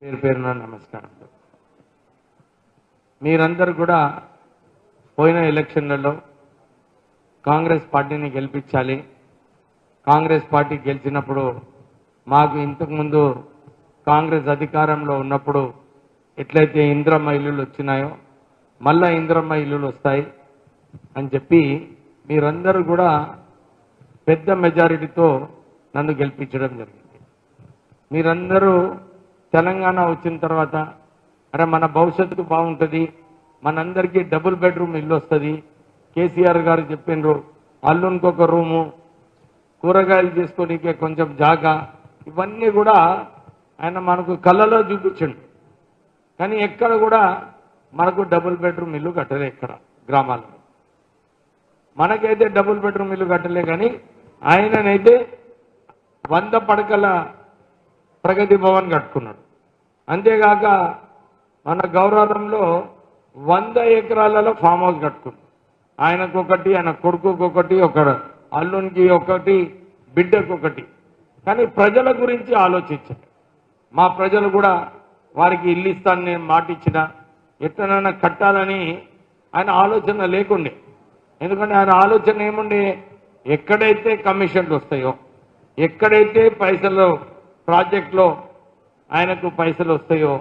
పేరు పేరున నమస్కారం. మీరందరూ కూడా పోయిన ఎలక్షన్లలో కాంగ్రెస్ పార్టీని గెలిపించాలి. కాంగ్రెస్ పార్టీ గెలిచినప్పుడు మాకు ఇంతకుముందు కాంగ్రెస్ అధికారంలో ఉన్నప్పుడు ఎట్లయితే ఇందిరమ్మ ఇల్లులు వచ్చినాయో మళ్ళా ఇందిరమ్మ ఇల్లులు వస్తాయి అని చెప్పి మీరందరూ కూడా పెద్ద మెజారిటీతో నన్ను గెలిపించడం జరిగింది. మీరందరూ తెలంగాణ వచ్చిన తర్వాత అరే మన భవిష్యత్తు బాగుంటుంది, మనందరికీ డబుల్ బెడ్రూమ్ ఇల్లు వస్తుంది, కేసీఆర్ గారు చెప్పిండ్రు అల్లునికి ఒక రూము, కూరగాయలు చేసుకోనికే కొంచెం జాగా, ఇవన్నీ కూడా ఆయన మనకు కళ్ళలో చూపించండు. కానీ ఎక్కడ కూడా మనకు డబుల్ బెడ్రూమ్ ఇల్లు కట్టలే. ఎక్కడ గ్రామాల్లో మనకైతే డబుల్ బెడ్రూమ్ ఇల్లు కట్టలే, కానీ ఆయననైతే 100 పడకల ప్రగతి భవన్ కట్టుకున్నాడు. అంతేగాక మన గౌరవంలో 100 ఎకరాలలో ఫామ్ హౌస్ కట్టుకున్నాడు. ఆయనకొకటి, ఆయన కొడుకుకొకటి, ఒక అల్లునికి ఒకటి, బిడ్డకొకటి. కానీ ప్రజల గురించి ఆలోచించాడు. మా ప్రజలు కూడా వారికి ఇల్లు ఇస్తాను నేను మాట ఇచ్చిన, ఎట్లనైనా కట్టాలని ఆయన ఆలోచన లేకుండే. ఎందుకంటే ఆయన ఆలోచన ఏముండే, ఎక్కడైతే కమిషన్లు వస్తాయో, ఎక్కడైతే పైసలు ప్రాజెక్టులో ఆయనకు పైసలు వస్తాయో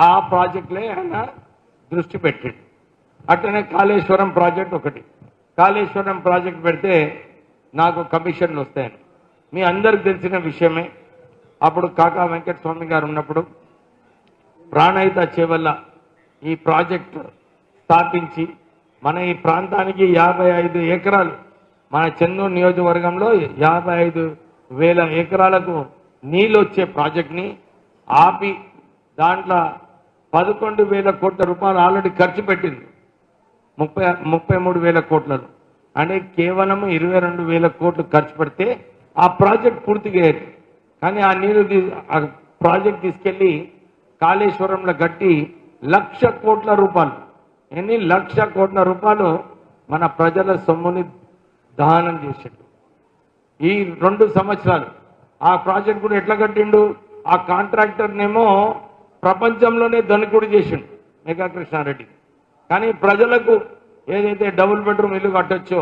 ఆ ప్రాజెక్టులే ఆయన దృష్టి పెట్టాడు. అట్లనే కాళేశ్వరం ప్రాజెక్ట్ ఒకటి, కాళేశ్వరం ప్రాజెక్ట్ పెడితే నాకు కమిషన్లు వస్తాయని మీ అందరికి తెలిసిన విషయమే. అప్పుడు కాకా వెంకటస్వామి గారు ఉన్నప్పుడు ప్రాణహిత చేవల్ల ఈ ప్రాజెక్టు స్థాపించి మన ఈ ప్రాంతానికి 55 ఎకరాలు, మన చెన్నూరు నియోజకవర్గంలో 55,000 ఎకరాలకు నీళ్ళు వచ్చే ప్రాజెక్ట్ని ఆపి దాంట్లో 11,000 కోట్ల రూపాయలు ఆల్రెడీ ఖర్చు పెట్టింది. 33,000 కోట్లలో, అంటే కేవలం 22,000 కోట్లు ఖర్చు పెడితే ఆ ప్రాజెక్ట్ పూర్తిగా అయ్యేది. కానీ ఆ నీళ్ళు ఆ ప్రాజెక్ట్ తీసుకెళ్లి కాళేశ్వరంలో కట్టి 1,00,000 కోట్ల రూపాయలు, 1,00,000 కోట్ల రూపాయలు మన ప్రజల సొమ్ముని దహనం చేసిండు. ఈ 2 సంవత్సరాలు ఆ ప్రాజెక్ట్ కూడా ఎట్లా కట్టిండు, ఆ కాంట్రాక్టర్నేమో ప్రపంచంలోనే ధనికుడు చేసిండు మెగా కృష్ణారెడ్డి. కానీ ప్రజలకు ఏదైతే డబుల్ బెడ్రూమ్ ఇల్లు కట్టొచ్చో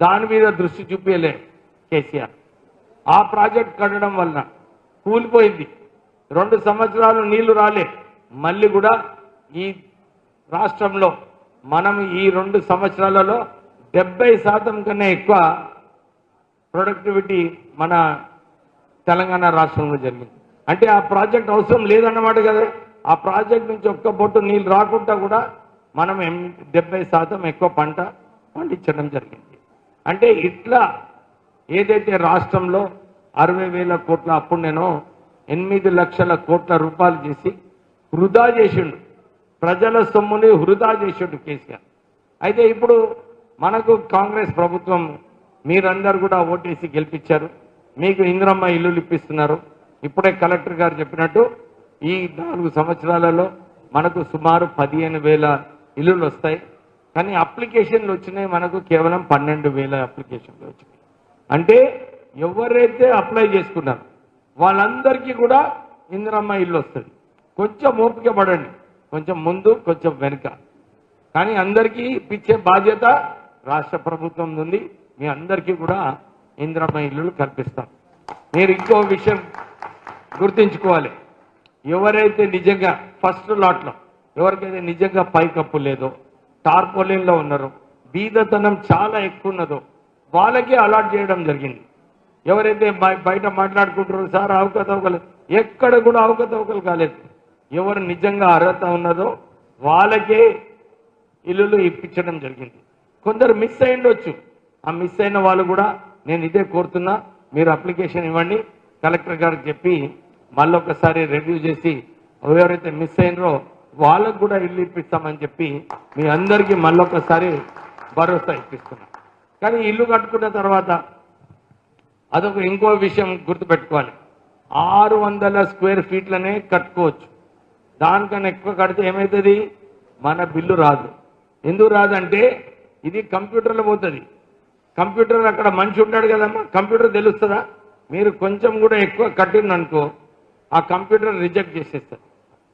దాని మీద దృష్టి చూపించలే కేసీఆర్. ఆ ప్రాజెక్ట్ కట్టడం వలన కూలిపోయింది. 2 సంవత్సరాలు నీళ్లు రాలే. మళ్ళీ కూడా ఈ రాష్ట్రంలో మనం ఈ 2 సంవత్సరాలలో 70% కన్నా ఎక్కువ ప్రొడక్టివిటీ మన తెలంగాణ రాష్ట్రంలో జరిగింది. అంటే ఆ ప్రాజెక్ట్ అవసరం లేదన్నమాట కదా. ఆ ప్రాజెక్ట్ నుంచి ఒక్క బొట్టు నీళ్ళు రాకుండా కూడా మనం 70% ఎక్కువ పంట పండించడం జరిగింది. అంటే ఇట్లా ఏదైతే రాష్ట్రంలో 60,000 కోట్ల అప్పుడు నేను 8 లక్షల కోట్ల రూపాయలు చేసి వృధా చేసిండు, ప్రజల సొమ్ముని వృధా చేసిండు కేసీఆర్. అయితే ఇప్పుడు మనకు కాంగ్రెస్ ప్రభుత్వం మీరందరూ కూడా ఓటేసి గెలిపించారు. మీకు ఇందిరమ్మ ఇల్లులు ఇప్పిస్తున్నారు. ఇప్పుడే కలెక్టర్ గారు చెప్పినట్టు ఈ 4 సంవత్సరాలలో మనకు సుమారు 15,000 ఇల్లులు వస్తాయి. కానీ అప్లికేషన్లు వచ్చినాయి మనకు కేవలం 12,000 అప్లికేషన్లు వచ్చినాయి. అంటే ఎవరైతే అప్లై చేసుకున్నారో వాళ్ళందరికీ కూడా ఇందిరమ్మ ఇల్లు వస్తుంది. కొంచెం ఓపిక పడండి, కొంచెం ముందు కొంచెం వెనుక, కానీ అందరికీ ఇప్పించే బాధ్యత రాష్ట్ర ప్రభుత్వం ఉంది. మీ అందరికీ కూడా ఇందిరమ్మ ఇల్లులు కల్పిస్తాం. మీరు ఇంకో విషయం గుర్తుంచుకోవాలి, ఎవరైతే నిజంగా ఫస్ట్ లాట్లో ఎవరికైతే నిజంగా పైకప్పు లేదో, టార్పోలిన్లో ఉన్నారో, బీదతనం చాలా ఎక్కువ ఉన్నదో వాళ్ళకే అలాట్ చేయడం జరిగింది. ఎవరైతే బయట మాట్లాడుకుంటారో సార్ అవకతవకలు, ఎక్కడ కూడా అవకతవకలు కాలేదు. ఎవరు నిజంగా అర్హత ఉన్నదో వాళ్ళకే ఇల్లులు ఇప్పించడం జరిగింది. కొందరు మిస్ అయ్యిండొచ్చు. ఆ మిస్ అయిన వాళ్ళు కూడా నేను ఇదే కోరుతున్నా, మీరు అప్లికేషన్ ఇవ్వండి, కలెక్టర్ గారికి చెప్పి మళ్ళీ ఒకసారి రివ్యూ చేసి ఎవరైతే మిస్ అయినరో వాళ్ళకు కూడా ఇల్లు ఇప్పిస్తామని చెప్పి మీ అందరికీ మళ్ళొకసారి భరోసా ఇప్పిస్తున్నా. కానీ ఇల్లు కట్టుకున్న తర్వాత అదొక ఇంకో విషయం గుర్తుపెట్టుకోవాలి, 600 స్క్వేర్ ఫీట్లనే కట్టుకోవచ్చు. దానికన్నా ఎక్కువ కడితే ఏమవుతుంది, మన బిల్లు రాదు. ఎందుకు రాదంటే ఇది కంప్యూటర్లో పోతుంది. కంప్యూటర్ అక్కడ మనిషి ఉంటాడు కదమ్మా, కంప్యూటర్ తెలుస్తుందా? మీరు కొంచెం కూడా ఎక్కువ కట్టిందనుకో ఆ కంప్యూటర్ రిజెక్ట్ చేసేస్తారు.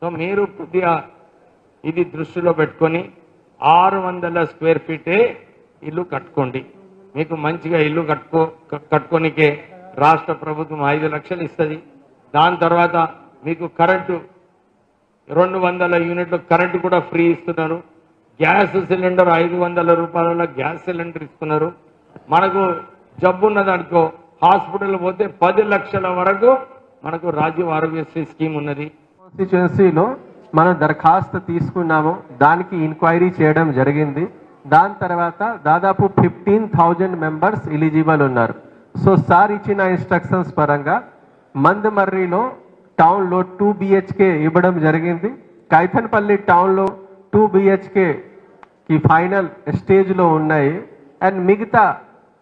సో మీరు కొద్దిగా ఇది దృష్టిలో పెట్టుకొని 600 స్క్వేర్ ఫీటే ఇల్లు కట్టుకోండి. మీకు మంచిగా ఇల్లు కట్టుకోనికే రాష్ట్ర ప్రభుత్వం 5 లక్షలు ఇస్తుంది. దాని తర్వాత మీకు కరెంటు 200 యూనిట్లు కరెంటు కూడా ఫ్రీ ఇస్తున్నారు. గ్యాస్ సిలిండర్ 500 రూపాయల గ్యాస్ సిలిండర్ ఇస్తున్నారు. మనకు జబ్బు ఉన్నదనుకో హాస్పిటల్ పోతే 10 లక్షల వరకు మనకు రాజీవ్ ఆరోగ్యశ్రీ స్కీమ్ ఉన్నది. కాన్స్టిట్యుయెన్సీలో మనం దరఖాస్తు తీసుకున్నాము, దానికి ఎంక్వైరీ చేయడం జరిగింది. దాని తర్వాత దాదాపు 15,000 మెంబర్స్ ఎలిజిబుల్ ఉన్నారు. సో సార్ ఇచ్చిన ఇన్స్ట్రక్షన్స్ పరంగా మందమర్రిలో టౌన్లో 2 BHK ఇవ్వడం జరిగింది. కైతన్పల్లి టౌన్లో 2 BHK ఈ ఫైనల్ స్టేజ్లో ఉన్నాయి. అండ్ మిగతా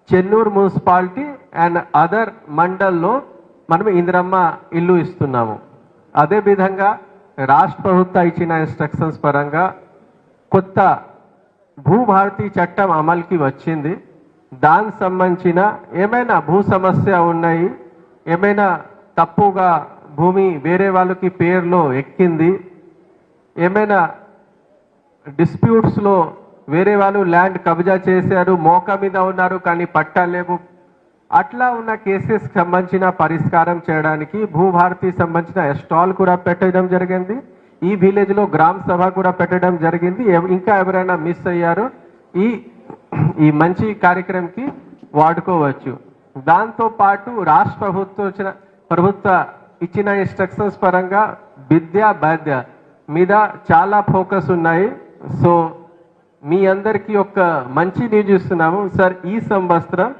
చెన్నూరు మున్సిపాలిటీ అండ్ అదర్ మండల్లో మనం ఇందిరమ్మ ఇల్లు ఇస్తున్నాము. అదేవిధంగా రాష్ట్ర ప్రభుత్వం ఇచ్చిన ఇన్స్ట్రక్షన్స్ పరంగా కొత్త భూభారతి చట్టం అమలుకి వచ్చింది. దానికి సంబంధించిన ఏమైనా భూ సమస్య ఉన్నాయి, ఏమైనా తప్పుగా భూమి వేరే వాళ్ళకి పేరులో ఎక్కింది, ఏమైనా డిస్ప్యూట్స్లో వేరే వాళ్ళు ల్యాండ్ కబ్జా చేశారు, మోకా మీద ఉన్నారు కానీ పట్టా లేవు, అట్లా ఉన్న కేసెస్ సంబంధించిన పరిష్కారం చేయడానికి భూభారతి సంబంధించిన స్టాల్ కూడా పెట్టడం జరిగింది. ఈ విలేజ్లో గ్రామ సభ కూడా పెట్టడం జరిగింది. ఇంకా ఎవరైనా మిస్ అయ్యారో ఈ మంచి కార్యక్రమంకి వాడుకోవచ్చు. దాంతో పాటు రాష్ట్ర ప్రభుత్వ ఇచ్చిన ఇన్స్ట్రక్షన్స్ పరంగా విద్యా బాధ్య మీద చాలా ఫోకస్ ఉన్నాయి. సో మీ అందరికీ ఒక మంచి న్యూస్ ఇస్తున్నాము సార్. ఈ సంవత్సరం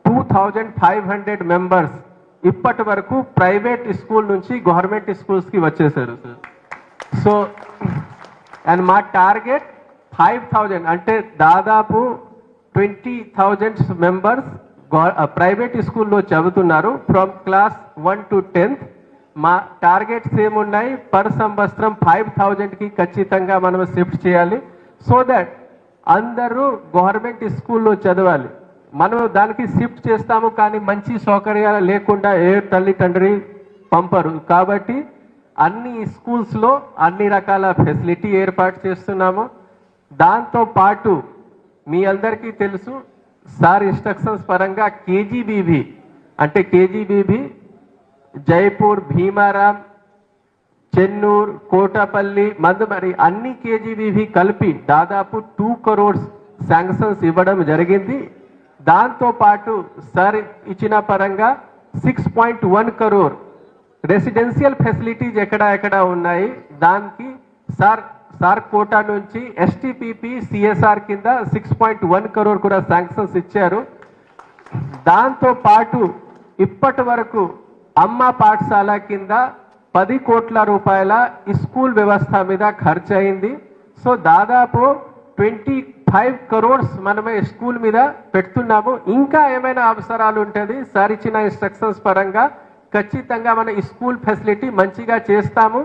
2500 మెంబర్స్ ఇప్పటి వరకు ప్రైవేట్ స్కూల్ నుంచి గవర్నమెంట్ స్కూల్స్కి వచ్చేసారు సార్. సో అండ్ మా టార్గెట్ 5000 అంటే దాదాపు 20,000 మెంబర్స్ ప్రైవేట్ స్కూల్లో చదువుతున్నారు ఫ్రమ్ క్లాస్ 1 to 10th. మా టార్గెట్స్ ఏమున్నాయి, పర్ సంవత్సరం 5000కి ఖచ్చితంగా మనం షిఫ్ట్ చేయాలి. సో దట్ అందరూ గవర్నమెంట్ స్కూల్లో చదవాలి. మనం దానికి షిఫ్ట్ చేస్తాము కానీ మంచి సౌకర్యాలు లేకుండా ఏ తల్లిదండ్రి పంపరు. కాబట్టి అన్ని స్కూల్స్లో అన్ని రకాల ఫెసిలిటీ ఏర్పాటు చేస్తున్నాము. దాంతో పాటు మీ అందరికీ తెలుసు సార్ ఇన్స్ట్రక్షన్స్ పరంగా కేజీబీబీ అంటే కేజీబీబీ జైపూర్, భీమారాం, చెన్నూరు, కోటపల్లి, మందమరి అన్ని కేజీబీబీ కలిపి దాదాపు 2 crores శాంక్షన్స్ ఇవ్వడం జరిగింది. దాంతో పాటు సార్ ఇచ్చిన పరంగా 6.1 crore రెసిడెన్షియల్ ఫెసిలిటీస్ ఎక్కడ ఉన్నాయి దానికి సార్ కోటా నుంచి ఎస్టీపీపీ సిఎస్ఆర్ కింద 6.1 crore కూడా శాంక్షన్స్ ఇచ్చారు. దాంతో పాటు ఇప్పటి వరకు అమ్మ పాఠశాల కింద 10 కోట్ల రూపాయల స్కూల్ వ్యవస్థ మీద ఖర్చు అయింది. సో దాదాపు 25 crores మనమే స్కూల్ మీద పెడుతున్నాము. ఇంకా ఏమైనా అవసరాలు ఉంటుంది సార్ ఇచ్చిన ఇన్స్ట్రక్షన్స్ పరంగా ఖచ్చితంగా మన స్కూల్ ఫెసిలిటీ మంచిగా చేస్తాము.